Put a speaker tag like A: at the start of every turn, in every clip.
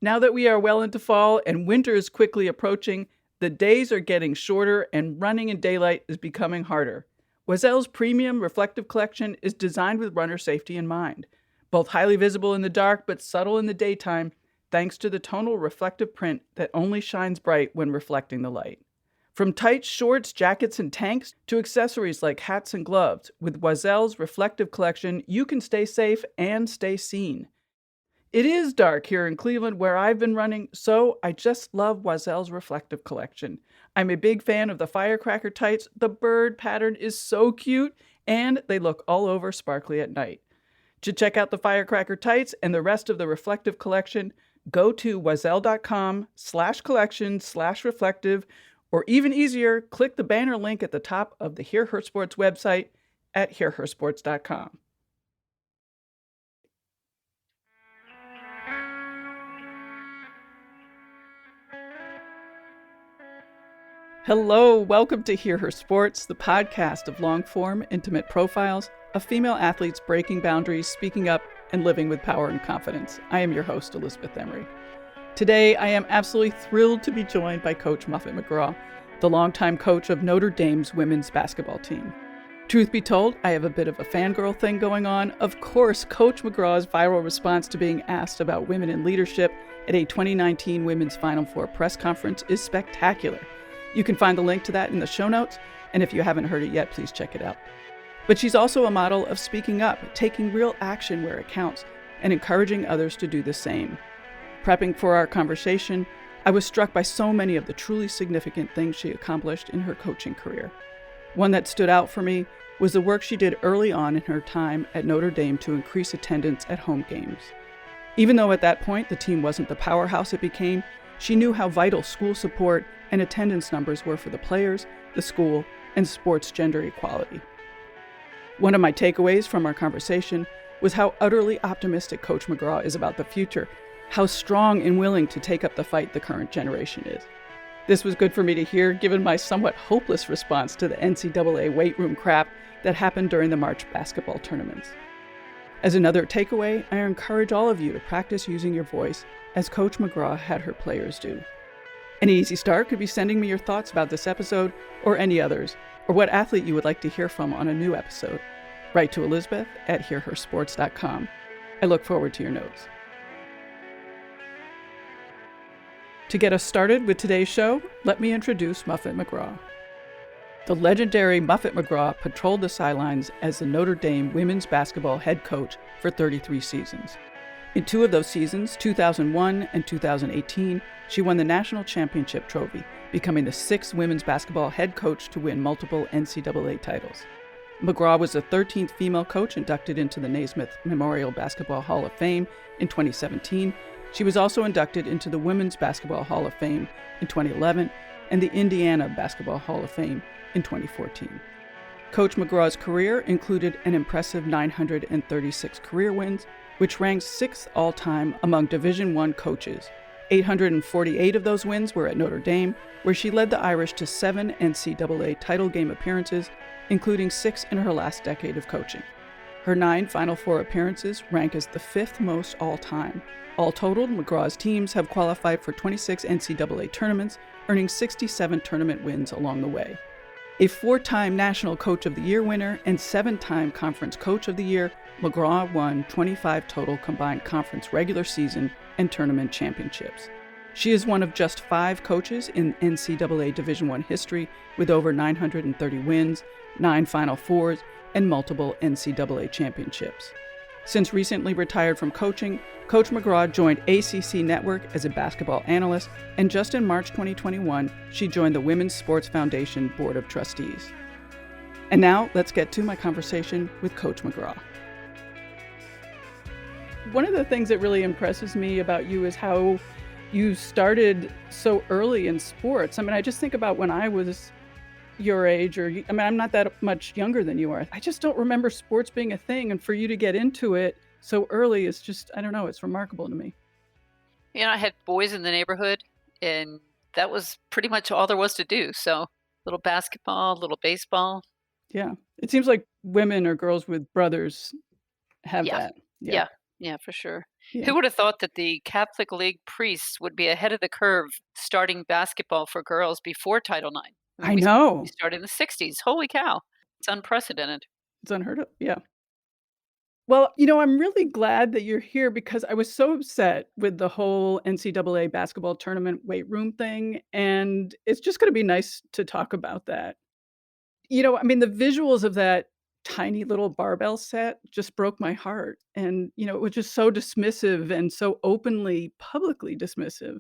A: Now that we are well into fall and winter is quickly approaching, the days are getting shorter and running in daylight is becoming harder. Oisel's premium reflective collection is designed with runner safety in mind. Both highly visible in the dark but subtle in the daytime, thanks to the tonal reflective print that only shines bright when reflecting the light. From tights, shorts, jackets, and tanks to accessories like hats and gloves, with Oisel's reflective collection, you can stay safe and stay seen. It is dark here in Cleveland where I've been running, so I just love Oisel's reflective collection. I'm a big fan of the firecracker tights. The bird pattern is so cute, and they look all over sparkly at night. To check out the firecracker tights and the rest of the reflective collection, go to oisel.com/collection/reflective, or even easier, click the banner link at the top of the Hear Her Sports website at hearhersports.com. Hello, welcome to Hear Her Sports, the podcast of long-form, intimate profiles of female athletes breaking boundaries, speaking up, and living with power and confidence. I am your host, Elizabeth Emery. Today, I am absolutely thrilled to be joined by Coach Muffet McGraw, the longtime coach of Notre Dame's women's basketball team. Truth be told, I have a bit of a fangirl thing going on. Of course, Coach McGraw's viral response to being asked about women in leadership at a 2019 Women's Final Four press conference is spectacular. You can find the link to that in the show notes, and if you haven't heard it yet, please check it out. But she's also a model of speaking up, taking real action where it counts, and encouraging others to do the same. Prepping for our conversation, I was struck by so many of the truly significant things she accomplished in her coaching career. One that stood out for me was the work she did early on in her time at Notre Dame to increase attendance at home games. Even though at that point the team wasn't the powerhouse it became, she knew how vital school support and attendance numbers were for the players, the school, and sports gender equality. One of my takeaways from our conversation was how utterly optimistic Coach McGraw is about the future, how strong and willing to take up the fight the current generation is. This was good for me to hear, given my somewhat hopeless response to the NCAA weight room crap that happened during the March basketball tournaments. As another takeaway, I encourage all of you to practice using your voice as Coach McGraw had her players do. An easy start could be sending me your thoughts about this episode or any others, or what athlete you would like to hear from on a new episode. Write to Elizabeth at hearhersports.com. I look forward to your notes. To get us started with today's show, let me introduce Muffet McGraw. The legendary Muffet McGraw patrolled the sidelines as the Notre Dame women's basketball head coach for 33 seasons. In two of those seasons, 2001 and 2018, she won the national championship trophy, becoming the sixth women's basketball head coach to win multiple NCAA titles. McGraw was the 13th female coach inducted into the Naismith Memorial Basketball Hall of Fame in 2017. She was also inducted into the Women's Basketball Hall of Fame in 2011 and the Indiana Basketball Hall of Fame in 2014. Coach McGraw's career included an impressive 936 career wins, which ranks sixth all-time among Division I coaches. 848 of those wins were at Notre Dame, where she led the Irish to 7 NCAA title game appearances, including 6 in her last decade of coaching. Her 9 Final Four appearances rank as the 5th most all-time. All totaled, McGraw's teams have qualified for 26 NCAA tournaments, earning 67 tournament wins along the way. A 4-time National Coach of the Year winner and 7-time Conference Coach of the Year, McGraw won 25 total combined conference regular season and tournament championships. She is one of just 5 coaches in NCAA Division I history with over 930 wins, 9 Final Fours, and multiple NCAA championships. Since recently retired from coaching, Coach McGraw joined ACC Network as a basketball analyst, and just in March 2021, she joined the Women's Sports Foundation Board of Trustees. And now, let's get to my conversation with Coach McGraw. One of the things that really impresses me about you is how you started so early in sports. I mean, I just think about when I was your age, I'm not that much younger than you are. I just don't remember sports being a thing, and for you to get into it so early is just, I don't know, it's remarkable to me.
B: I had boys in the neighborhood, and that was pretty much all there was to do. So little basketball, little baseball.
A: Yeah. It seems like women or girls with brothers have that.
B: Yeah. Yeah, for sure.
A: Yeah,
B: Who would have thought that the Catholic League priests would be ahead of the curve starting basketball for girls before Title IX? I mean,
A: I
B: we
A: know.
B: started in the 60s. Holy cow. It's unprecedented.
A: It's unheard of. Yeah. Well, I'm really glad that you're here because I was so upset with the whole NCAA basketball tournament weight room thing, and it's just gonna be nice to talk about that. I mean, the visuals of that tiny little barbell set just broke my heart, and, it was just so dismissive and so openly, publicly dismissive.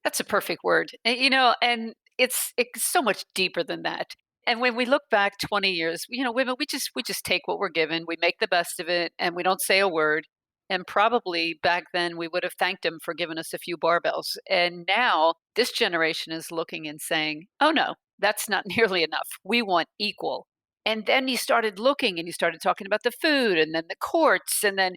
B: That's a perfect word. And it's so much deeper than that. And when we look back 20 years, women, we just take what we're given, we make the best of it, and we don't say a word. And probably back then we would have thanked him for giving us a few barbells. And now this generation is looking and saying, "Oh no, that's not nearly enough. We want equal." And then you started looking and you started talking about the food and then the courts and then,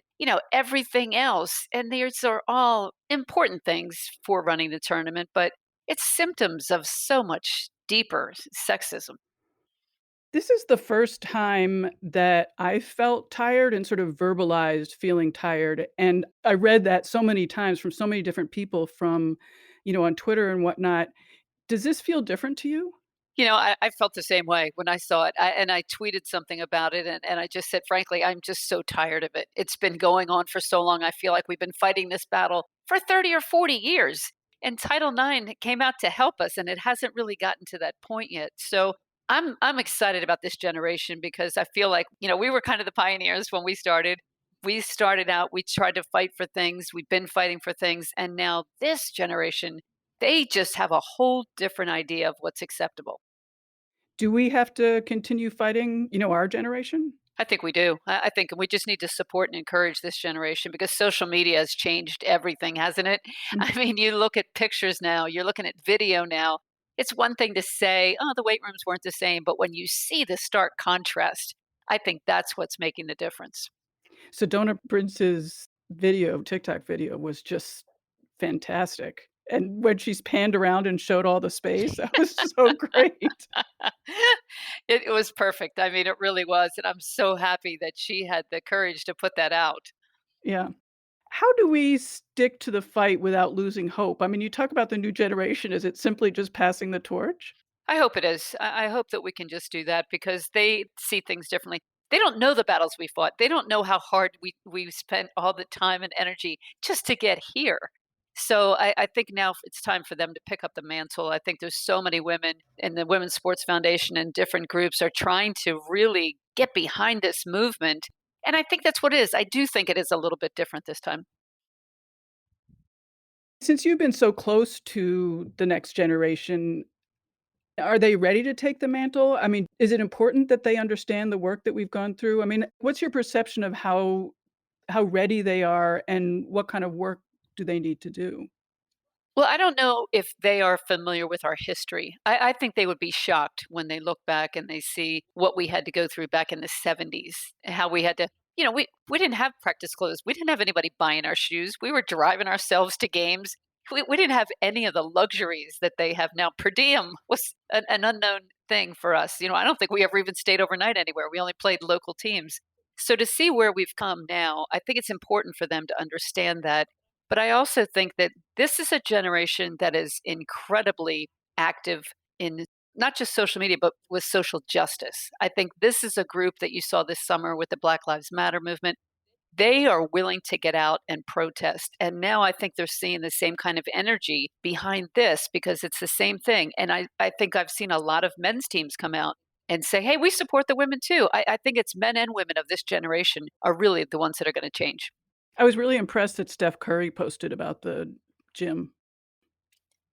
B: everything else. And these are all important things for running the tournament, but it's symptoms of so much deeper sexism.
A: This is the first time that I felt tired and sort of verbalized feeling tired, and I read that so many times from so many different people from, on Twitter and whatnot. Does this feel different to you?
B: I felt the same way when I saw it. And I tweeted something about it. And I just said, frankly, I'm just so tired of it. It's been going on for so long. I feel like we've been fighting this battle for 30 or 40 years. And Title IX came out to help us, and it hasn't really gotten to that point yet. So I'm excited about this generation because I feel like, we were kind of the pioneers when we started. We started out, we tried to fight for things, we've been fighting for things, and now this generation, they just have a whole different idea of what's acceptable.
A: Do we have to continue fighting, our generation?
B: I think we do. I think we just need to support and encourage this generation because social media has changed everything, hasn't it?
A: Mm.
B: I mean, you look at pictures now, you're looking at video now. It's one thing to say, oh, the weight rooms weren't the same. But when you see the stark contrast, I think that's what's making the difference.
A: Sedona Prince's video, TikTok video was just fantastic, and when she's panned around and showed all the space, that was so great.
B: It was perfect. I mean, it really was. And I'm so happy that she had the courage to put that out.
A: Yeah. How do we stick to the fight without losing hope? I mean, you talk about the new generation, is it simply just passing the torch?
B: I hope it is. I hope that we can just do that because they see things differently. They don't know the battles we fought. They don't know how hard we spent all the time and energy just to get here. So I think now it's time for them to pick up the mantle. I think there's so many women in the Women's Sports Foundation and different groups are trying to really get behind this movement. And I think that's what it is. I do think it is a little bit different this time.
A: Since you've been so close to the next generation, are they ready to take the mantle? I mean, is it important that they understand the work that we've gone through? I mean, what's your perception of how ready they are and what kind of work do they need to do?
B: Well, I don't know if they are familiar with our history. I think they would be shocked when they look back and they see what we had to go through back in the 70s, how we had to, we didn't have practice clothes. We didn't have anybody buying our shoes. We were driving ourselves to games. We didn't have any of the luxuries that they have now. Per diem was an unknown thing for us. I don't think we ever even stayed overnight anywhere. We only played local teams. So to see where we've come now, I think it's important for them to understand that. But I also think that this is a generation that is incredibly active in not just social media, but with social justice. I think this is a group that you saw this summer with the Black Lives Matter movement. They are willing to get out and protest. And now I think they're seeing the same kind of energy behind this because it's the same thing. And I think I've seen a lot of men's teams come out and say, hey, we support the women too. I think it's men and women of this generation are really the ones that are going to change.
A: I was really impressed that Steph Curry posted about the gym.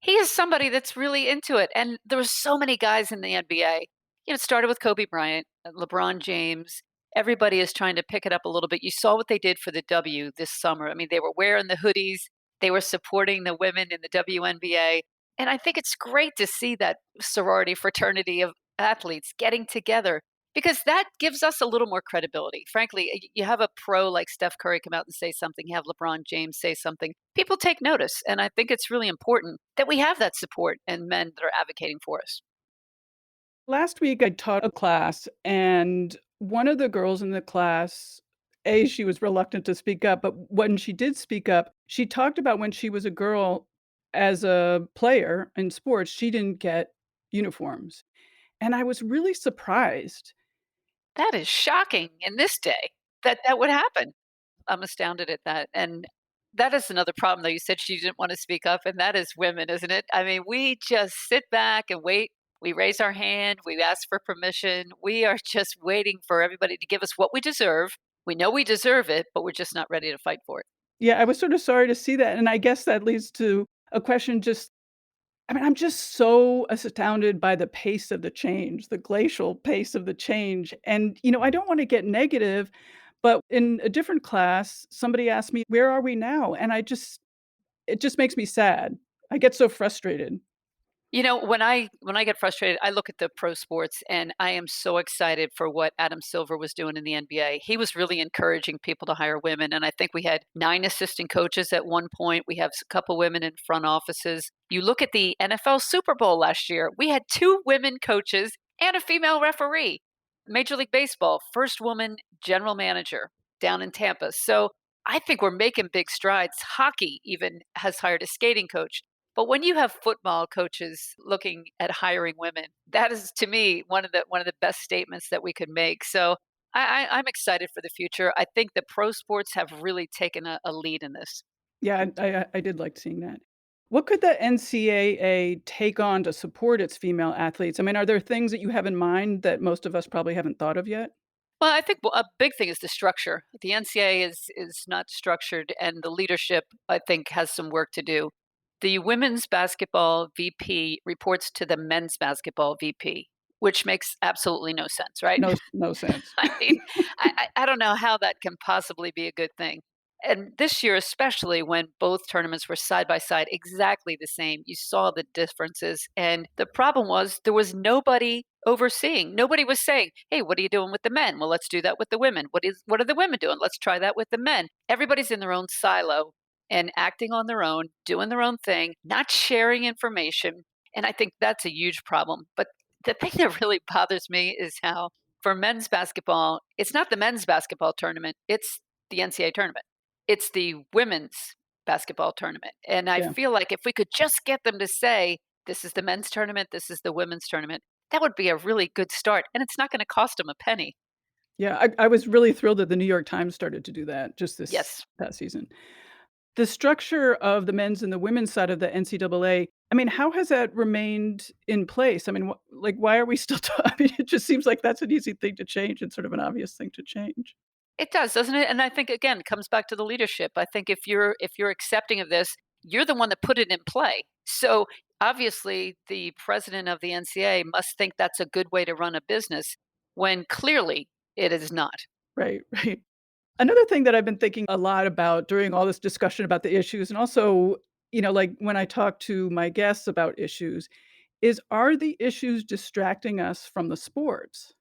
B: He is somebody that's really into it, and there were so many guys in the NBA. It started with Kobe Bryant, LeBron James. Everybody is trying to pick it up a little bit. You saw what they did for the W this summer. I mean, they were wearing the hoodies, they were supporting the women in the WNBA, and I think it's great to see that sorority fraternity of athletes getting together because that gives us a little more credibility. Frankly, you have a pro like Steph Curry come out and say something, you have LeBron James say something. People take notice. And I think it's really important that we have that support and men that are advocating for us.
A: Last week, I taught a class, and one of the girls in the class A, she was reluctant to speak up, but when she did speak up, she talked about when she was a girl as a player in sports, she didn't get uniforms, and I was really surprised.
B: That is shocking in this day that that would happen. I'm astounded at that, and that is another problem, though. You said she didn't wanna speak up, and that is women, isn't it? I mean, we just sit back and wait. We raise our hand, we ask for permission. We are just waiting for everybody to give us what we deserve. We know we deserve it, but we're just not ready to fight for it.
A: Yeah, I was sort of sorry to see that, and I guess that leads to a question just I mean, I'm just so astounded by the pace of the change, the glacial pace of the change, and, I don't wanna get negative, but in a different class, somebody asked me, "Where are we now?" And it just makes me sad. I get so frustrated.
B: You know, when I get frustrated, I look at the pro sports and I am so excited for what Adam Silver was doing in the NBA. He was really encouraging people to hire women, and I think we had 9 assistant coaches at one point. We have a couple women in front offices. You look at the NFL Super Bowl last year, we had 2 women coaches and a female referee. Major League Baseball, first woman general manager down in Tampa. So, I think we're making big strides. Hockey even has hired a skating coach. But when you have football coaches looking at hiring women, that is to me one of the best statements that we could make. So I'm excited for the future. I think the pro sports have really taken a lead in this.
A: Yeah, I did like seeing that. What could the NCAA take on to support its female athletes? I mean, are there things that you have in mind that most of us probably haven't thought of yet?
B: Well, I think a big thing is the structure. The NCAA is not structured, and the leadership I think has some work to do. The women's basketball VP reports to the men's basketball VP, which makes absolutely no sense, right?
A: No sense.
B: I mean, I don't know how that can possibly be a good thing. And this year, especially when both tournaments were side by side, exactly the same, you saw the differences. And the problem was there was nobody overseeing. Nobody was saying, "Hey, what are you doing with the men? Well, let's do that with the women. What are the women doing? Let's try that with the men." Everybody's in their own silo and acting on their own, doing their own thing, not sharing information. And I think that's a huge problem. But the thing that really bothers me is how for men's basketball, it's not the men's basketball tournament, it's the NCAA tournament. It's the women's basketball tournament. And I
A: Yeah.
B: feel like if we could just get them to say, this is the men's tournament, this is the women's tournament, that would be a really good start. And it's not going to cost them a penny.
A: Yeah, I was really thrilled that the New York Times started to do that just this
B: Yes.
A: past season. The structure of the men's and the women's side of the NCAA, I mean, how has that remained in place? I mean, why are we still I mean, it just seems like that's an easy thing to change and sort of an obvious thing to change.
B: It does, doesn't it? And I think again, it comes back to the leadership. I think if you're accepting of this, you're the one that put it in play. So obviously the president of the NCAA must think that's a good way to run a business when clearly it is not.
A: Right, right. Another thing that I've been thinking a lot about during all this discussion about the issues and also, like when I talk to my guests about issues, is are the issues distracting us from the sports?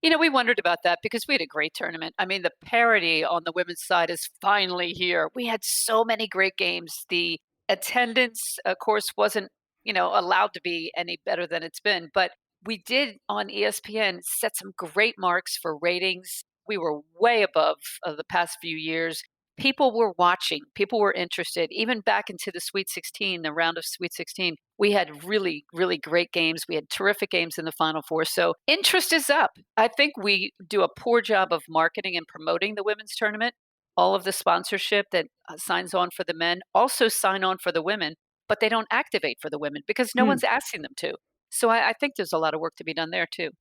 B: You know, we wondered about that because we had a great tournament. I mean, the parity on the women's side is finally here. We had so many great games. The attendance, of course, wasn't, allowed to be any better than it's been, but we did on ESPN set some great marks for ratings. We were way above the past few years. People were watching, people were interested. Even back into the Sweet 16, the round of Sweet 16, we had really, really great games. We had terrific games in the Final Four. So interest is up. I think we do a poor job of marketing and promoting the women's tournament. All of the sponsorship that signs on for the men also sign on for the women, but they don't activate for the women because no
A: Hmm.
B: one's asking them to. So I think there's a lot of work to be done there too.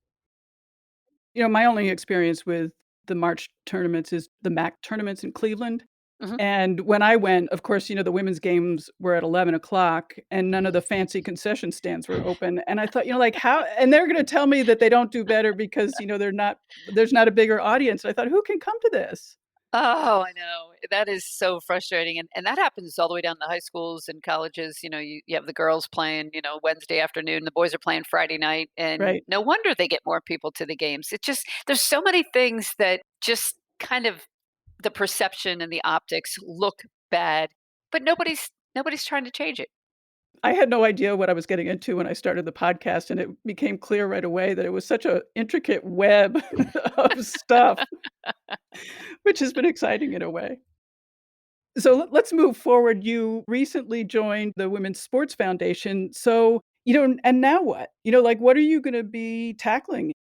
A: My only experience with the March tournaments is the MAC tournaments in Cleveland.
B: Mhm.
A: And when I went, of course, the women's games were at 11 o'clock, and none of the fancy concession stands were open, and I thought, like, how and they're gonna tell me that they don't do better because, there's not a bigger audience. I thought, "Who can come to this?"
B: Oh, I know. That is so frustrating, and that happens all the way down to high schools and colleges. You have the girls playing, Wednesday afternoon, the boys are playing Friday night, and
A: Right.
B: no wonder they get more people to the games. It just there's so many things that just kind of the perception and the optics look bad, but nobody's trying to change it.
A: I had no idea what I was getting into when I started the podcast, and it became clear right away that it was such a intricate web of stuff, which has been exciting in a way. So let's move forward. You recently joined the Women's Sports Foundation. So, and now what? Like, what are you going to be tackling?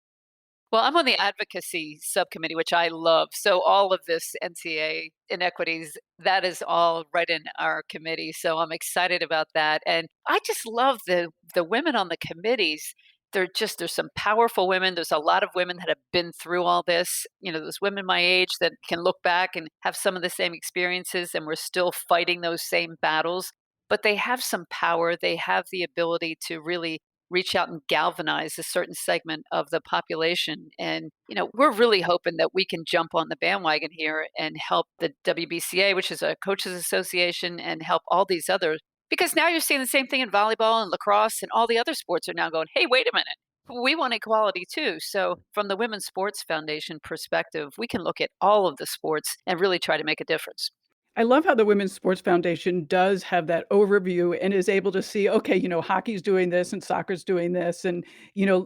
B: Well, I'm on the advocacy subcommittee, which I love. So all of this NCA inequities, that is all right in our committee. So I'm excited about that. And I just love the women on the committees. There's some powerful women. There's a lot of women that have been through all this. There's women my age that can look back and have some of the same experiences, and we're still fighting those same battles. But they have some power. They have the ability to really reach out and galvanize a certain segment of the population. And, we're really hoping that we can jump on the bandwagon here and help the WBCA, which is a coaches association, and help all these others. Because now you're seeing the same thing in volleyball and lacrosse, and all the other sports are now going, hey, wait a minute. We want equality too. So, from the Women's Sports Foundation perspective, we can look at all of the sports and really try to make a difference.
A: I love how the Women's Sports Foundation does have that overview and is able to see, okay, hockey's doing this and soccer's doing this. And,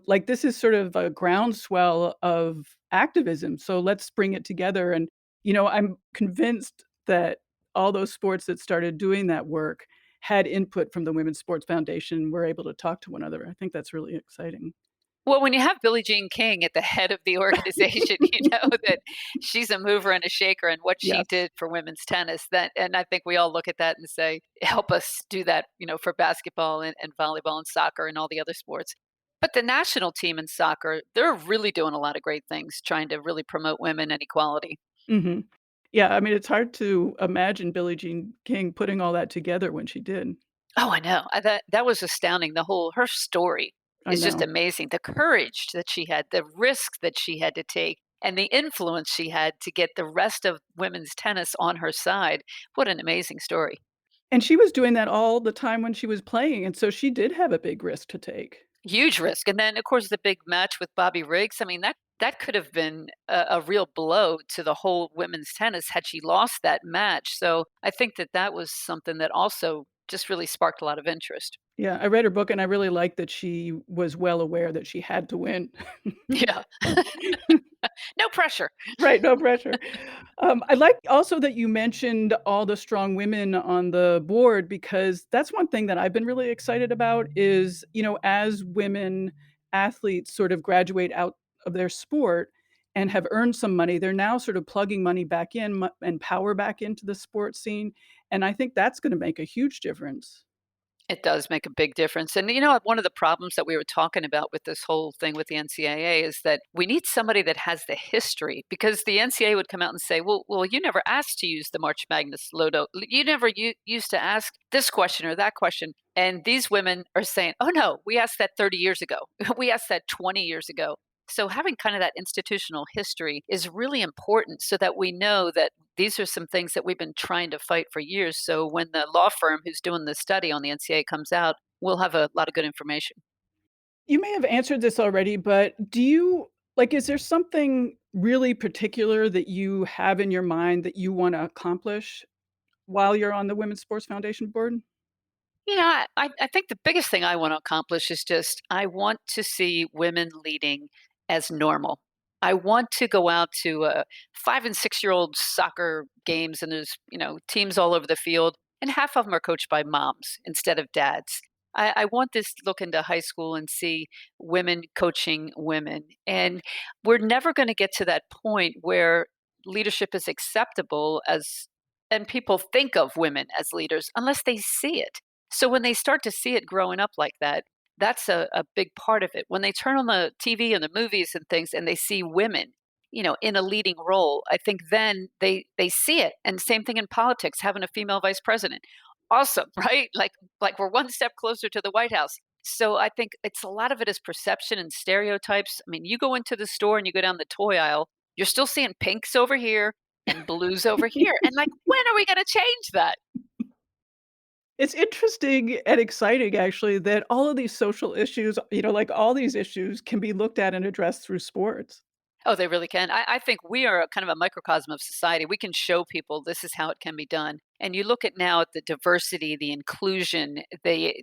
A: like this is sort of a groundswell of activism. So let's bring it together. And, I'm convinced that all those sports that started doing that work had input from the Women's Sports Foundation, were able to talk to one another. I think that's really exciting.
B: Well, when you have Billie Jean King at the head of the organization, you know that she's a mover and a shaker and what she
A: Yes.
B: did for women's tennis. And I think we all look at that and say, help us do that, for basketball and volleyball and soccer and all the other sports. But the national team in soccer, they're really doing a lot of great things, trying to really promote women and equality.
A: Hmm. Yeah. I mean, it's hard to imagine Billie Jean King putting all that together when she did.
B: Oh, I know. That was astounding. Her story
A: I
B: is just
A: know.
B: amazing. The courage that she had, the risk that she had to take, and the influence she had to get the rest of women's tennis on her side. What an amazing story.
A: And she was doing that all the time when she was playing, and so she did have a big risk to take.
B: Huge risk. And then of course the big match with Bobby Riggs. I mean, that could have been a real blow to the whole women's tennis had she lost that match. So I think that was something that also just really sparked a lot of interest.
A: Yeah, I read her book, and I really liked that she was well aware that she had to win.
B: Yeah. No pressure.
A: Right, no pressure. I like also that you mentioned all the strong women on the board, because that's one thing that I've been really excited about is, as women athletes sort of graduate out of their sport and have earned some money, they're now sort of plugging money back in and power back into the sports scene, and I think that's gonna make a huge difference.
B: It does make a big difference. And one of the problems that we were talking about with this whole thing with the NCAA is that we need somebody that has the history, because the NCAA would come out and say, well, you never asked to use the March Magnus Lodo. You never used to ask this question or that question. And these women are saying, oh no, we asked that 30 years ago. We asked that 20 years ago. So having kind of that institutional history is really important so that we know that these are some things that we've been trying to fight for years. So when the law firm who's doing the study on the NCAA comes out, we'll have a lot of good information.
A: You may have answered this already, but do you like, is there something really particular that you have in your mind that you wanna accomplish while you're on the Women's Sports Foundation board?
B: I think the biggest thing I want to accomplish is just I want to see women leading as normal. I want to go out to 5 and 6 year old soccer games, and there's teams all over the field, and half of them are coached by moms instead of dads. I want this to look into high school and see women coaching women, and we're never going to get to that point where leadership is acceptable as and people think of women as leaders unless they see it. So when they start to see it growing up like that, that's a big part of it. When they turn on the TV and the movies and things and they see women, in a leading role, I think then they see it. And same thing in politics, having a female vice president. Awesome, right? Like we're one step closer to the White House. So I think it's a lot of it is perception and stereotypes. I mean, you go into the store and you go down the toy aisle, you're still seeing pinks over here and blues over here. And like, when are we going to change that?
A: It's interesting and exciting actually that all of these social issues, like all these issues can be looked at and addressed through sports.
B: Oh, they really can. I think we are a kind of a microcosm of society. We can show people this is how it can be done. And you look at now at the diversity, the inclusion, the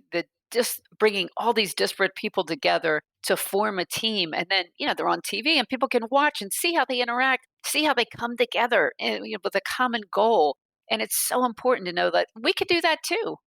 B: just bringing all these disparate people together to form a team, and then they're on TV and people can watch and see how they interact, see how they come together, and with a common goal. And it's so important to know that we could do that too.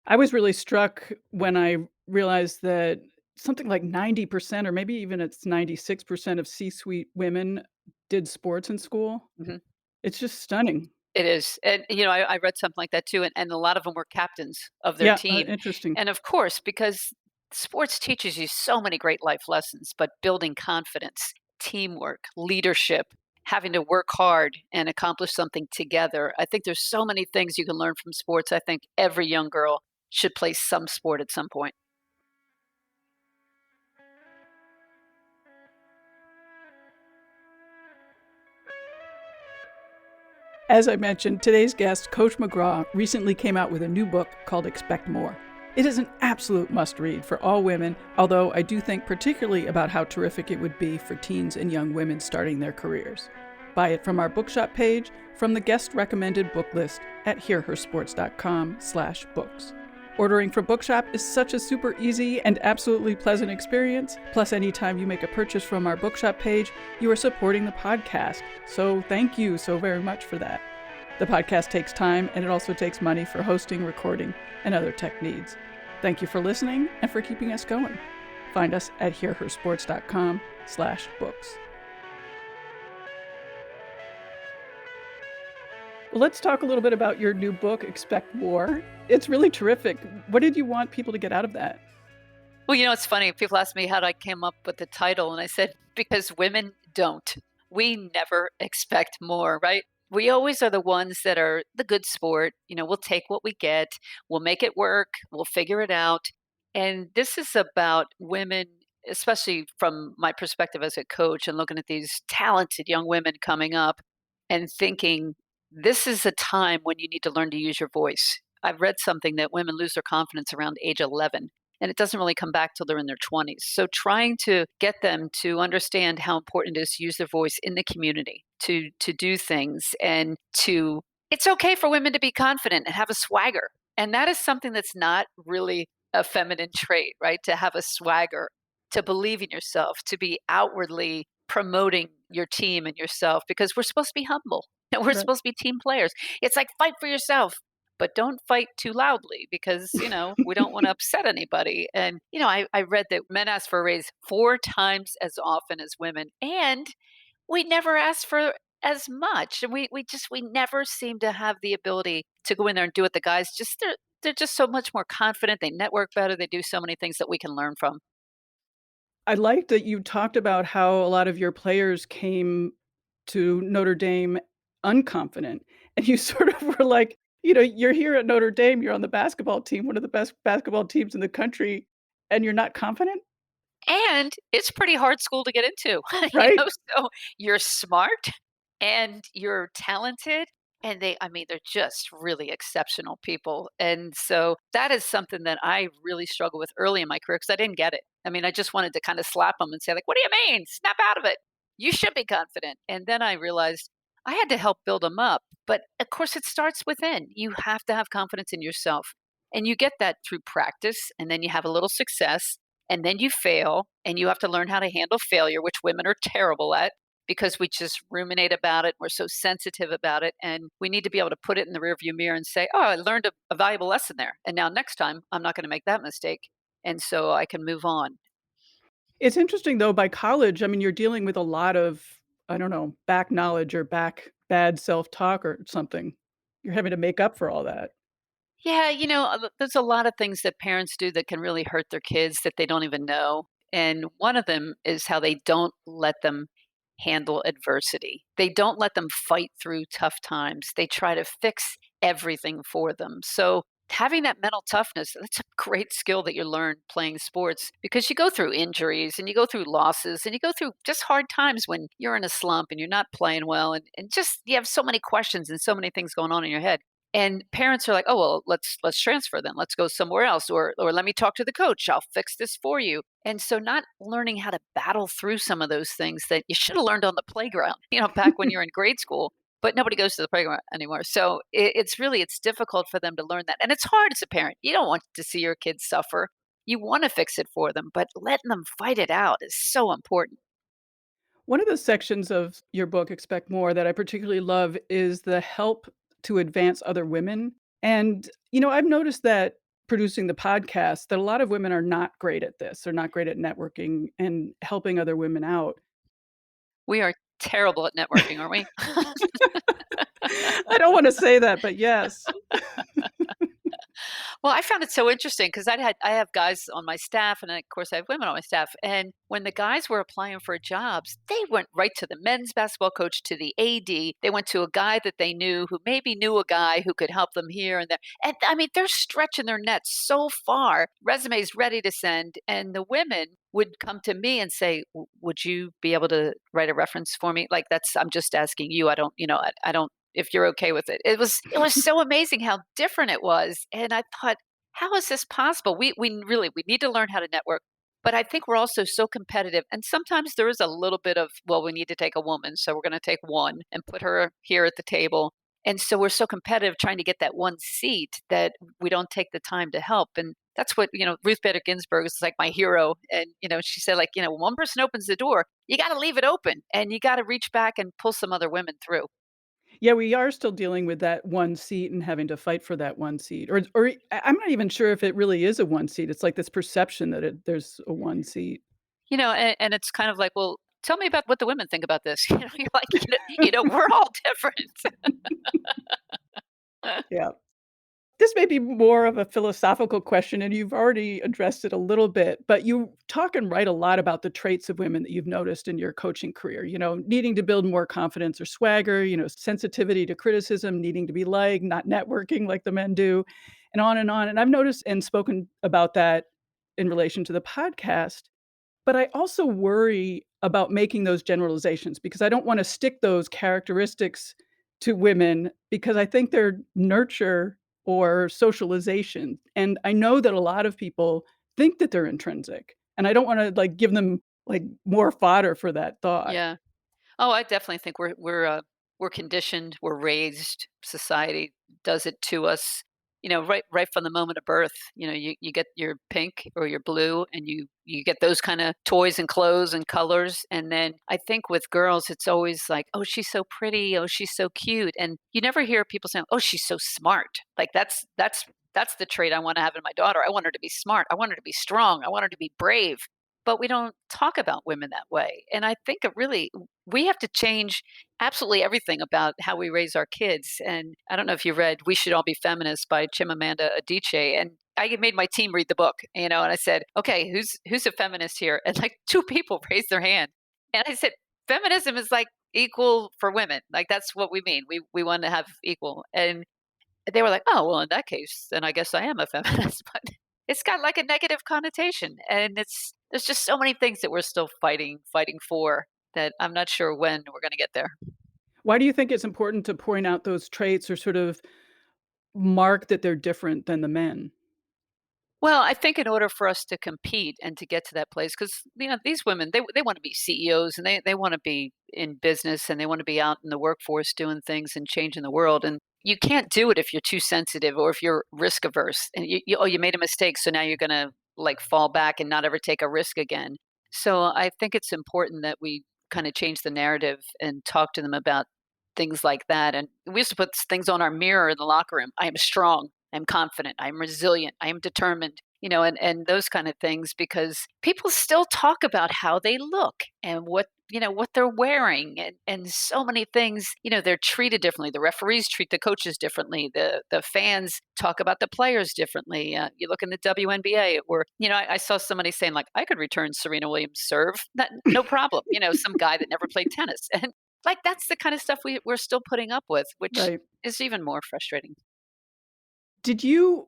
A: I was really struck when I realized that something like 90% or maybe even it's 96% of C-suite women did sports in school.
B: Mhm.
A: It's just stunning.
B: It is, and, I read something like that too, and a lot of them were captains of their
A: Yeah,
B: team,
A: interesting.
B: and of course, because sports teaches you so many great life lessons, but building confidence, teamwork, leadership, having to work hard and accomplish something together. I think there's so many things you can learn from sports. I think every young girl should play some sport at some point.
A: As I mentioned, today's guest, Coach McGraw, recently came out with a new book called Expect More. It is an absolute must-read for all women, although I do think particularly about how terrific it would be for teens and young women starting their careers. Buy it from our bookshop page, from the guest-recommended book list at hearhersports.com/books. Ordering from Bookshop is such a super easy and absolutely pleasant experience. Plus, anytime you make a purchase from our Bookshop page, you are supporting the podcast. So thank you so very much for that. The podcast takes time, and it also takes money for hosting, recording, and other tech needs. Thank you for listening and for keeping us going. Find us at hearhersports.com/books. Well, let's talk a little bit about your new book, Expect More. It's really terrific. What did you want people to get out of that?
B: Well, it's funny. People ask me how I came up with the title, and I said, because women don't. We never expect more, right? We always are the ones that are the good sport. We'll take what we get, we'll make it work, we'll figure it out. And this is about women, especially from my perspective as a coach and looking at these talented young women coming up and thinking, this is a time when you need to learn to use your voice. I've read something that women lose their confidence around age 11, and it doesn't really come back till they're in their 20s. So trying to get them to understand how important it is to use their voice in the community, to do things, and to it's okay for women to be confident and have a swagger. And that is something that's not really a feminine trait, right? To have a swagger, to believe in yourself, to be outwardly promoting your team and yourself, because we're supposed to be humble and we're
A: Right.
B: supposed to be team players. It's like fight for yourself, but don't fight too loudly because, we don't want to upset anybody. And, I read that men ask for a raise 4 times as often as women, and we never ask for as much. And we never seem to have the ability to go in there and do it. The guys they're just so much more confident. They network better. They do so many things that we can learn from.
A: I like that you talked about how a lot of your players came to Notre Dame unconfident, and you sort of were like, you're here at Notre Dame, you're on the basketball team, one of the best basketball teams in the country, and you're not confident,
B: And it's pretty hard school to get into,
A: right?
B: so you're smart and you're talented, and they're just really exceptional people. And so that is something that I really struggled with early in my career because I didn't get it. I just wanted to kind of slap them and say, like, what do you mean? Snap out of it. You should be confident. And then I realized I had to help build them up. But of course, it starts within. You have to have confidence in yourself. And you get that through practice, and then you have a little success, and then you fail, and you have to learn how to handle failure, which women are terrible at because we just ruminate about it. We're so sensitive about it. And we need to be able to put it in the rearview mirror and say, oh, I learned a valuable lesson there. And now next time, I'm not going to make that mistake. And so I can move on.
A: It's interesting though, by college, I mean, you're dealing with a lot of, I don't know, back knowledge or back bad self-talk or something. You're having to make up for all that,
B: Yeah, there's a lot of things that parents do that can really hurt their kids that they don't even know. And one of them is how they don't let them handle adversity. They don't let them fight through tough times. They try to fix everything for them. So, having that mental toughness, that's a great skill that you learn playing sports because you go through injuries and you go through losses and you go through just hard times when you're in a slump and you're not playing well and just you have so many questions and so many things going on in your head. And parents are like, "Oh, well, let's transfer them. Let's go somewhere else, or let me talk to the coach. I'll fix this for you." And so not learning how to battle through some of those things that you should have learned on the playground, back when you're in grade school, but nobody goes to the playground anymore. So it's difficult for them to learn that. And it's hard as a parent. You don't want to see your kids suffer. You want to fix it for them, but letting them fight it out is so important.
A: One of the sections of your book, Expect More, that I particularly love is the help to advance other women. And, I've noticed that producing the podcast, that a lot of women are not great at this. They're not great at networking and helping other women out.
B: We are terrible at networking, aren't we?
A: I don't want to say that, but yes.
B: Well, I found it so interesting because I have guys on my staff, and then, of course, I have women on my staff. And when the guys were applying for jobs, they went right to the men's basketball coach, to the AD. They went to a guy that they knew who maybe knew a guy who could help them here and there. And I mean, they're stretching their nets so far. Resumes ready to send, and the women would come to me and say, Would you be able to write a reference for me? Like, I'm just asking you. I don't, I don't, if you're okay with it. It was so amazing how different it was. And I thought, how is this possible? We need to learn how to network. But I think we're also so competitive. And sometimes there is a little bit of, well, we need to take a woman. So we're going to take one and put her here at the table. And so we're so competitive trying to get that one seat that we don't take the time to help. And that's what, Ruth Bader Ginsburg is like my hero. And, she said, like, one person opens the door, you got to leave it open and you got to reach back and pull some other women through.
A: Yeah, we are still dealing with that one seat and having to fight for that one seat. I'm not even sure if it really is a one seat. It's like this perception that there's a one seat.
B: And it's kind of like, well, tell me about what the women think about this. You're like, we're all different.
A: Yeah. This may be more of a philosophical question, and you've already addressed it a little bit, but you talk and write a lot about the traits of women that you've noticed in your coaching career, needing to build more confidence or swagger, sensitivity to criticism, needing to be liked, not networking like the men do, and on and on. And I've noticed and spoken about that in relation to the podcast. But I also worry about making those generalizations because I don't wanna stick those characteristics to women because I think they're nurture or socialization, and I know that a lot of people think that they're intrinsic, and I don't wanna, like, give them, like, more fodder for that thought.
B: Yeah. Oh, I definitely think we're conditioned, we're raised, society does it to us, right from the moment of birth. You get your pink or your blue, and you get those kind of toys and clothes and colors. And then I think with girls, it's always like, oh, she's so pretty, oh, she's so cute, and you never hear people saying, oh, she's so smart. Like that's the trait I want to have in my daughter. I want her to be smart. I want her to be strong. I want her to be brave. But we don't talk about women that way. And I think we have to change absolutely everything about how we raise our kids. And I don't know if you read We Should All Be Feminists by Chimamanda Adichie. And I made my team read the book, and I said, okay, who's a feminist here? And like two people raised their hand. And I said, feminism is like equal for women. Like that's what we mean. We want to have equal. And they were like, "Oh, well, in that case, then I guess I am a feminist." But it's got like a negative connotation, and there's just so many things that we're still fighting for that I'm not sure when we're going to get there.
A: Why do you think it's important to point out those traits or sort of mark that they're different than the men?
B: Well, I think in order for us to compete and to get to that place, because these women, they want to be CEOs, and they want to be in business, and they want to be out in the workforce doing things and changing the world. And you can't do it if you're too sensitive or if you're risk averse. And you made a mistake, so now you're gonna like fall back and not ever take a risk again. So I think it's important that we kind of change the narrative and talk to them about things like that. And we used to put things on our mirror in the locker room. I am strong. I'm confident, I'm resilient, I am determined, and those kind of things, because people still talk about how they look and what they're wearing, and so many things, they're treated differently. The referees treat the coaches differently. The fans talk about the players differently. You look in the WNBA, or I saw somebody saying like, I could return Serena Williams' serve, no problem. Some guy that never played tennis, and like that's the kind of stuff we're still putting up with, which
A: Right.
B: is even more frustrating.
A: Did you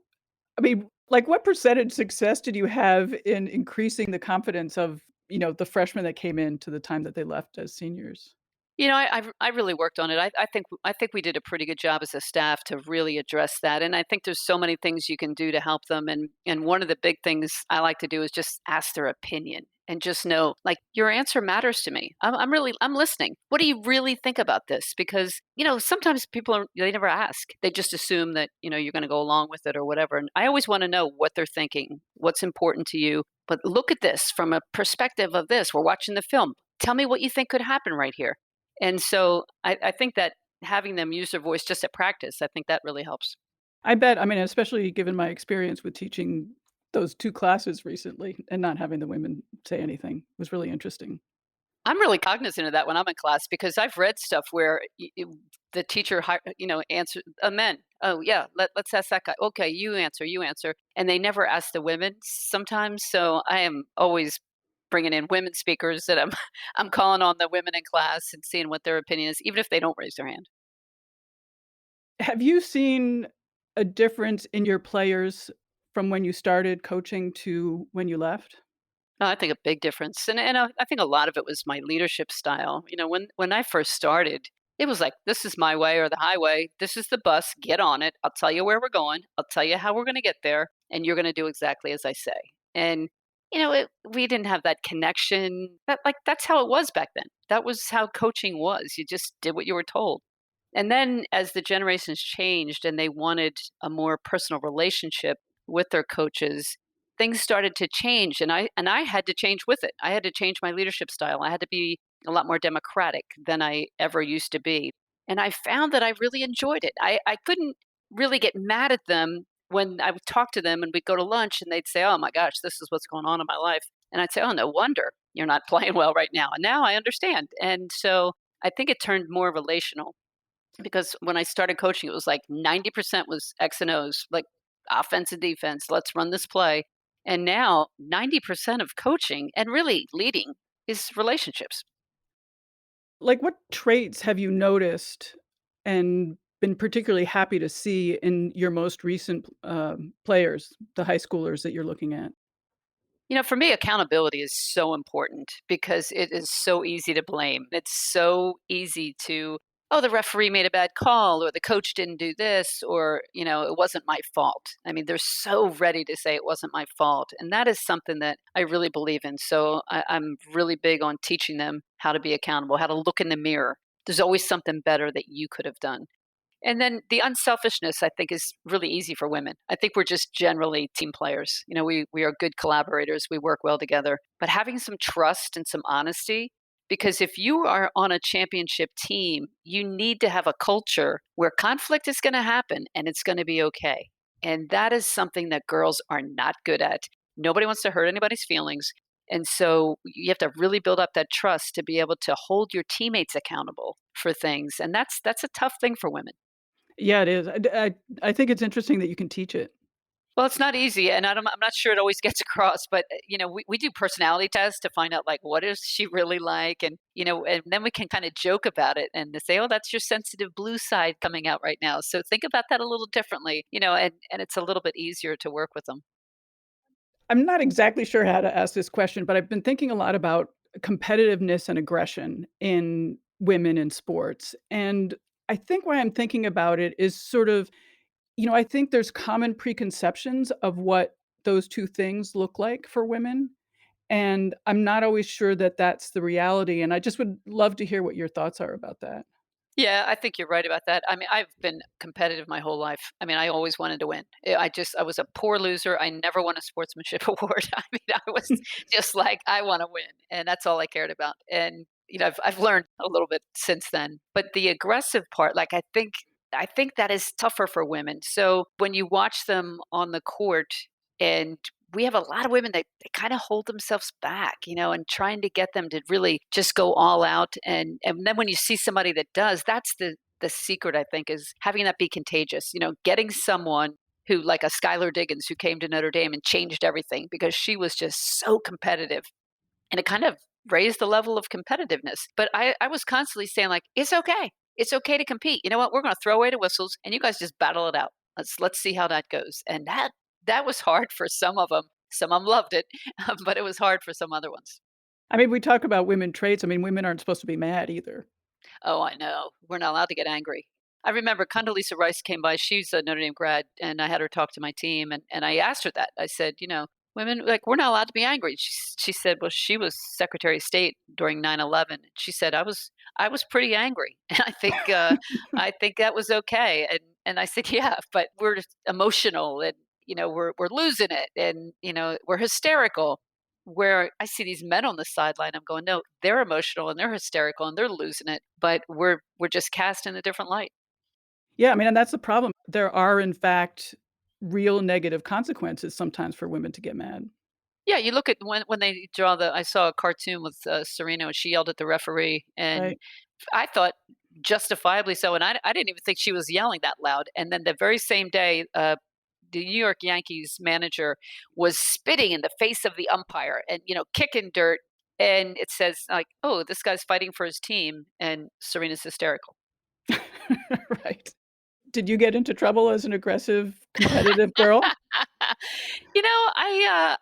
A: I mean, like, what percentage success did you have in increasing the confidence of, the freshmen that came in to the time that they left as seniors?
B: I really worked on it. I think we did a pretty good job as a staff to really address that, and I think there's so many things you can do to help them. And one of the big things I like to do is just ask their opinion. and just know, like, your answer matters to me. I'm listening. What do you really think about this? Because, sometimes people they never ask. They just assume that, you're going to go along with it or whatever. And I always want to know what they're thinking, what's important to you. But look at this from a perspective of this. We're watching the film. Tell me what you think could happen right here. And so I think that having them use their voice just at practice, I think that really helps.
A: I bet, I mean, especially given my experience with teaching those 2 classes recently and not having the women say anything was really interesting.
B: I'm really cognizant of that when I'm in class because I've read stuff where the teacher, answer men. Oh yeah, let's ask that guy. Okay, you answer, and they never ask the women sometimes. So I am always bringing in women speakers that I'm I'm calling on the women in class and seeing what their opinion is, even if they don't raise their hand.
A: Have you seen a difference in your players from when you started coaching to when you left?
B: No, I think a big difference, and I think a lot of it was my leadership style. When I first started, it was like, "This is my way or the highway. This is the bus. Get on it. I'll tell you where we're going. I'll tell you how we're going to get there, and you're going to do exactly as I say." And we didn't have that connection. That's how it was back then. That was how coaching was. You just did what you were told. And then as the generations changed and they wanted a more personal relationship with their coaches, things started to change and I had to change with it. I had to change my leadership style. I had to be a lot more democratic than I ever used to be. And I found that I really enjoyed it. I couldn't really get mad at them when I would talk to them and we'd go to lunch and they'd say, "Oh my gosh, this is what's going on in my life." And I'd say, "Oh, no wonder you're not playing well right now." And now I understand. And so I think it turned more relational because when I started coaching, it was like 90% was X and O's, like offense and defense. Let's run this play. And now 90% of coaching and really leading is relationships.
A: Like, what traits have you noticed and been particularly happy to see in your most recent, players, the high schoolers that you're looking at?
B: For me, accountability is so important because it is so easy to blame. It's so easy to, oh, the referee made a bad call or the coach didn't do this or, it wasn't my fault. I mean, they're so ready to say it wasn't my fault. And that is something that I really believe in. So I'm really big on teaching them how to be accountable, how to look in the mirror. There's always something better that you could have done. And then the unselfishness, I think, is really easy for women. I think we're just generally team players. We are good collaborators. We work well together. But having some trust and some honesty, because if you are on a championship team, you need to have a culture where conflict is going to happen and it's going to be okay. And that is something that girls are not good at. Nobody wants to hurt anybody's feelings. And so you have to really build up that trust to be able to hold your teammates accountable for things. And that's a tough thing for women.
A: Yeah, it is. I think it's interesting that you can teach it.
B: Well, it's not easy, and I'm not sure it always gets across, but, we do personality tests to find out, like, what is she really like, and then we can kinda joke about it and say, "Oh, that's your sensitive blue side coming out right now, so think about that a little differently," and it's a little bit easier to work with them.
A: I'm not exactly sure how to ask this question, but I've been thinking a lot about competitiveness and aggression in women in sports, and I think why I'm thinking about it is sort of, I think there's common preconceptions of what those 2 things look like for women, and I'm not always sure that that's the reality, and I just would love to hear what your thoughts are about that.
B: Yeah, I think you're right about that. I mean, I've been competitive my whole life. I mean, I always wanted to win. I was a poor loser. I never won a sportsmanship award. I mean, I was just like, I want to win, and that's all I cared about. And I've learned a little bit since then. But the aggressive part, like I think that is tougher for women. So when you watch them on the court, and we have a lot of women that they kind of hold themselves back, and trying to get them to really just go all out. And then when you see somebody that does, that's the secret, I think, is having that be contagious. Getting someone who, like a Skylar Diggins, who came to Notre Dame and changed everything because she was just so competitive, and it kind of raised the level of competitiveness. But I was constantly saying, like, it's okay. It's okay to compete. You know what? We're going to throw away the whistles and you guys just battle it out. Let's see how that goes. And that was hard for some of them. Some of them loved it, but it was hard for some other ones.
A: I mean, we talk about women traits, I mean, women aren't supposed to be mad either.
B: Oh, I know. We're not allowed to get angry. I remember Condoleezza Rice came by. She's a Notre Dame grad, and I had her talk to my team, and I asked her that. I said, women, like, we're not allowed to be angry. She said, well, she was Secretary of State during 9/11. She said, I was pretty angry. And I think that was okay. And I said, yeah, but we're just emotional and, we're losing it and, we're hysterical. Where I see these men on the sideline, I'm going, no, they're emotional and they're hysterical and they're losing it, but we're just cast in a different light.
A: Yeah, I mean, and that's the problem. There are, in fact, real negative consequences sometimes for women to get mad,
B: Yeah, you look at when they draw I saw a cartoon with Serena, and she yelled at the referee, and
A: right?
B: I thought justifiably so, and I didn't even think she was yelling that loud. And then the very same day, the New York Yankees manager was spitting in the face of the umpire and kicking dirt, and it says like, "Oh, this guy's fighting for his team," and Serena's hysterical.
A: Right. Did you get into trouble as an aggressive, competitive girl?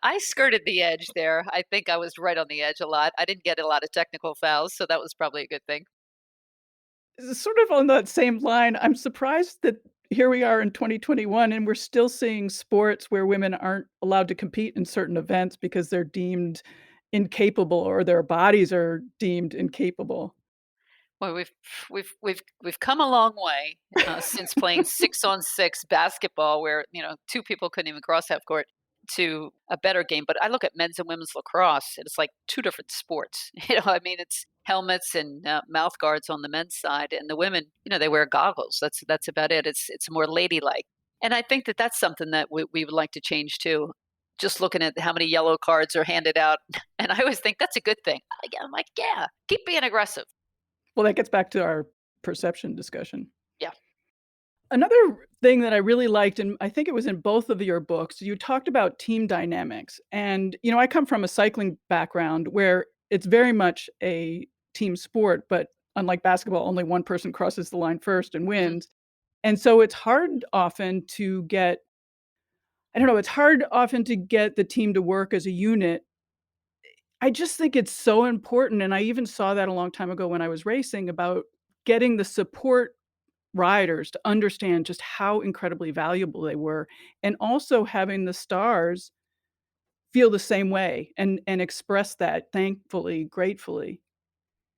B: I skirted the edge there. I think I was right on the edge a lot. I didn't get a lot of technical fouls, so that was probably a good thing.
A: Sort of on that same line, I'm surprised that here we are in 2021 and we're still seeing sports where women aren't allowed to compete in certain events because they're deemed incapable or their bodies are deemed incapable.
B: Well, we've come a long way since playing 6-on-6 basketball, where two people couldn't even cross half court, to a better game. But I look at men's and women's lacrosse, and it's like two different sports. I mean, it's helmets and mouth guards on the men's side, and the women, they wear goggles. That's about it. It's more ladylike, and I think that that's something that we would like to change too. Just looking at how many yellow cards are handed out, and I always think that's a good thing. I'm like, yeah, keep being aggressive.
A: Well, that gets back to our perception discussion.
B: Yeah.
A: Another thing that I really liked, and I think it was in both of your books, you talked about team dynamics. And, I come from a cycling background where it's very much a team sport, but unlike basketball, only one person crosses the line first and
B: Mhm.
A: wins. And so it's hard often to get, I don't know, it's hard often to get the team to work as a unit. I just think it's so important. And I even saw that a long time ago when I was racing about getting the support riders to understand just how incredibly valuable they were, and also having the stars feel the same way and express that thankfully, gratefully.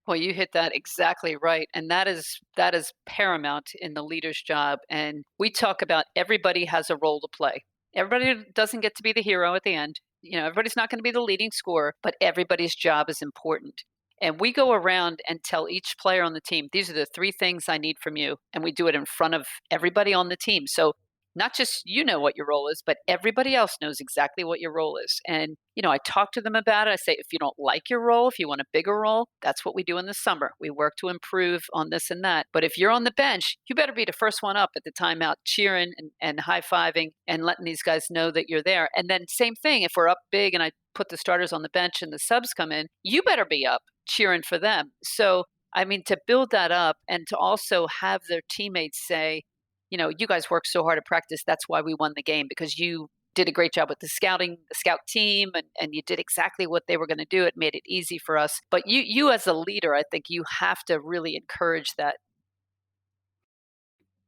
B: Well, you hit that exactly right, and that is paramount in the leader's job. And we talk about everybody has a role to play. Everybody doesn't get to be the hero at the end. Everybody's not going to be the leading scorer, but everybody's job is important. And we go around and tell each player on the team, these are the three things I need from you. And we do it in front of everybody on the team. So not just what your role is, but everybody else knows exactly what your role is. And I talk to them about it. I say, if you don't like your role, if you want a bigger role, that's what we do in the summer. We work to improve on this and that. But if you're on the bench, you better be the first one up at the timeout, cheering and high fiving and letting these guys know that you're there. And then, same thing, if we're up big and I put the starters on the bench and the subs come in, you better be up cheering for them. So, I mean, to build that up and to also have their teammates say, you guys worked so hard at practice. That's why we won the game, because you did a great job with the scouting, the scout team, and you did exactly what they were going to do. It made it easy for us. But you as a leader, I think you have to really encourage that.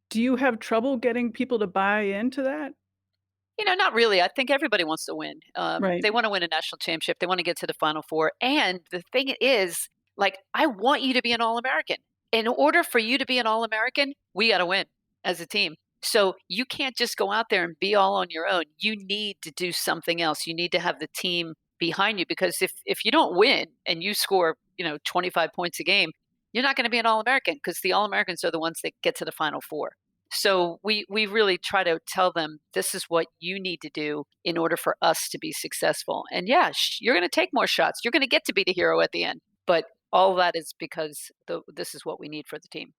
A: Do you have trouble getting people to buy into that?
B: Not really. I think everybody wants to win.
A: Right.
B: They want to win a national championship. They want to get to the Final Four. And the thing is, like, I want you to be an All American. In order for you to be an All American, we got to win as a team. So you can't just go out there and be all on your own. You need to do something else. You need to have the team behind you, because if you don't win and you score, 25 points a game, you're not going to be an All American, because the All Americans are the ones that get to the Final Four. So we really try to tell them, this is what you need to do in order for us to be successful. And yeah, you're going to take more shots. You're going to get to be the hero at the end. But all that is because this is what we need for the team.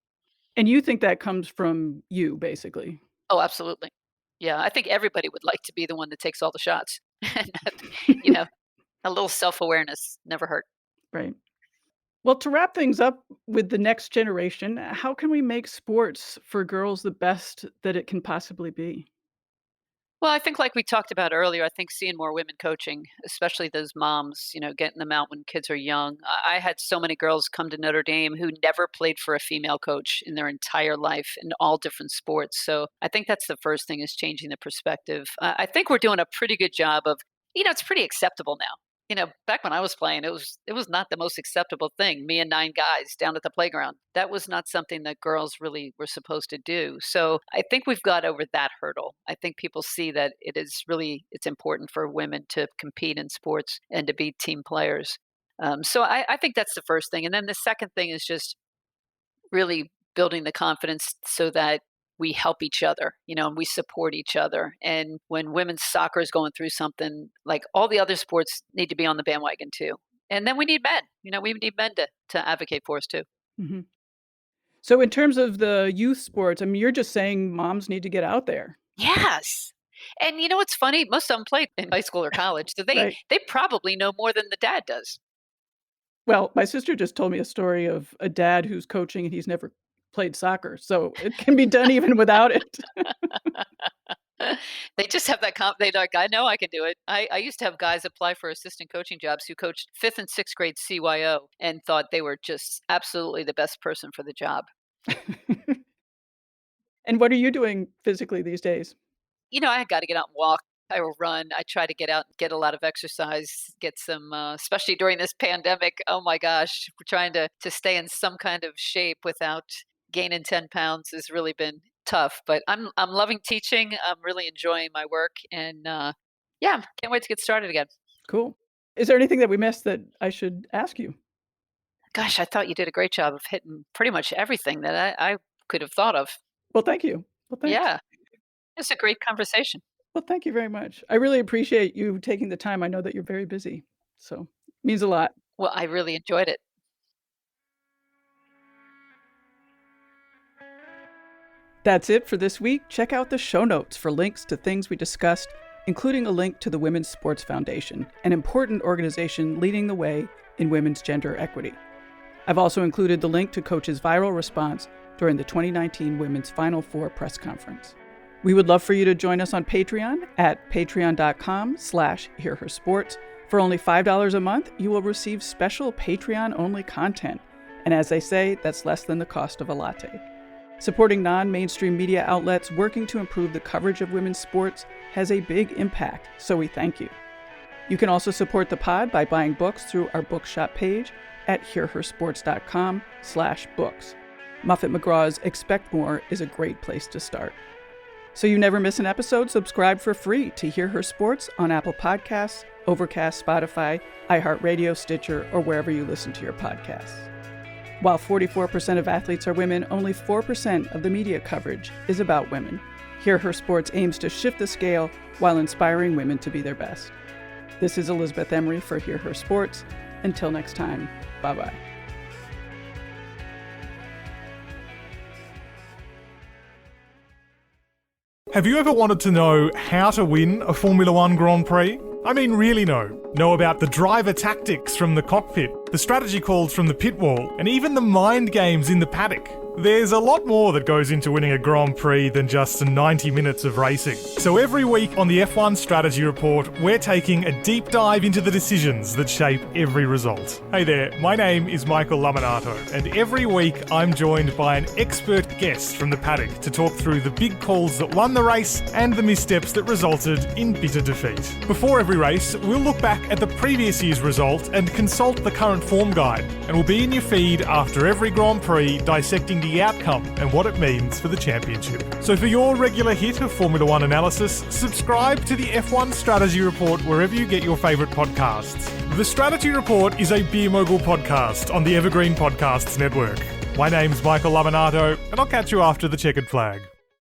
A: And you think that comes from you, basically,
B: Oh, absolutely. Yeah, I think everybody would like to be the one that takes all the shots. And you know, a little self-awareness never hurt.
A: right? Well, to wrap things up with the next generation, how can we make sports for girls the best that it can possibly be?
B: Well, I think like we talked about earlier, I think seeing more women coaching, especially those moms, getting them out when kids are young. I had so many girls come to Notre Dame who never played for a female coach in their entire life in all different sports. So I think that's the first thing, is changing the perspective. I think we're doing a pretty good job of It's pretty acceptable now. Back when I was playing, it was not the most acceptable thing. Me and 9 guys down at the playground. That was not something that girls really were supposed to do. So I think we've got over that hurdle. I think people see that it's important for women to compete in sports and to be team players. So I think that's the first thing. And then the second thing is just really building the confidence so that we help each other, and we support each other. And when women's soccer is going through something, like all the other sports need to be on the bandwagon too. And then we need men, we need men to advocate for us too.
A: Hmm. So in terms of the youth sports, I mean, you're just saying moms need to get out there.
B: Yes. And what's funny? Most of them played in high school or college, so they
A: Right.
B: they probably know more than the dad does.
A: Well, my sister just told me a story of a dad who's coaching and he's never played soccer, so it can be done even without it.
B: They just have that they like, I know I can do it. I used to have guys apply for assistant coaching jobs who coached 5th and 6th grade CYO and thought they were just absolutely the best person for the job.
A: And what are you doing physically these days?
B: I got to get out and walk. I will run. I try to get out and get a lot of exercise, get some, especially during this pandemic. Oh my gosh, we're trying to stay in some kind of shape without gaining 10 pounds has really been tough. But I'm loving teaching. I'm really enjoying my work, and yeah, can't wait to get started again.
A: Cool. Is there anything that we missed that I should ask you?
B: Gosh, I thought you did a great job of hitting pretty much everything that I could have thought of.
A: Well, thank you. Well, thanks.
B: Yeah, it's a great conversation.
A: Well, thank you very much. I really appreciate you taking the time. I know that you're very busy, so it means a lot.
B: Well, I really enjoyed it.
A: That's it for this week. Check out the show notes for links to things we discussed, including a link to the Women's Sports Foundation, an important organization leading the way in women's gender equity. I've also included the link to Coach's viral response during the 2019 Women's Final Four press conference. We would love for you to join us on Patreon at patreon.com/hearhersports. For only $5 a month, you will receive special Patreon-only content. And as they say, that's less than the cost of a latte. Supporting non-mainstream media outlets working to improve the coverage of women's sports has a big impact, so we thank you. You can also support the pod by buying books through our bookshop page at hearhersports.com/books. Muffet McGraw's Expect More is a great place to start. So you never miss an episode, subscribe for free to Hear Her Sports on Apple Podcasts, Overcast, Spotify, iHeartRadio, Stitcher, or wherever you listen to your podcasts. While 44% of athletes are women, only 4% of the media coverage is about women. Hear Her Sports aims to shift the scale while inspiring women to be their best. This is Elizabeth Emery for Hear Her Sports. Until next time, bye-bye.
C: Have you ever wanted to know how to win a Formula One Grand Prix? I mean, really know. Know about the driver tactics from the cockpit, the strategy calls from the pit wall, and even the mind games in the paddock. There's a lot more that goes into winning a Grand Prix than just 90 minutes of racing. So every week on the F1 Strategy Report, we're taking a deep dive into the decisions that shape every result. Hey there, my name is Michael Laminato, and every week I'm joined by an expert guest from the paddock to talk through the big calls that won the race and the missteps that resulted in bitter defeat. Before every race, we'll look back at the previous year's result and consult the current form guide, and we'll be in your feed after every Grand Prix dissecting the outcome and what it means for the championship. So for your regular hit of Formula One analysis, subscribe to the F1 Strategy Report wherever you get your favourite podcasts. The Strategy Report is a Beer Mogul podcast on the Evergreen Podcasts network. My name's Michael Laminato, and I'll catch you after the checkered flag.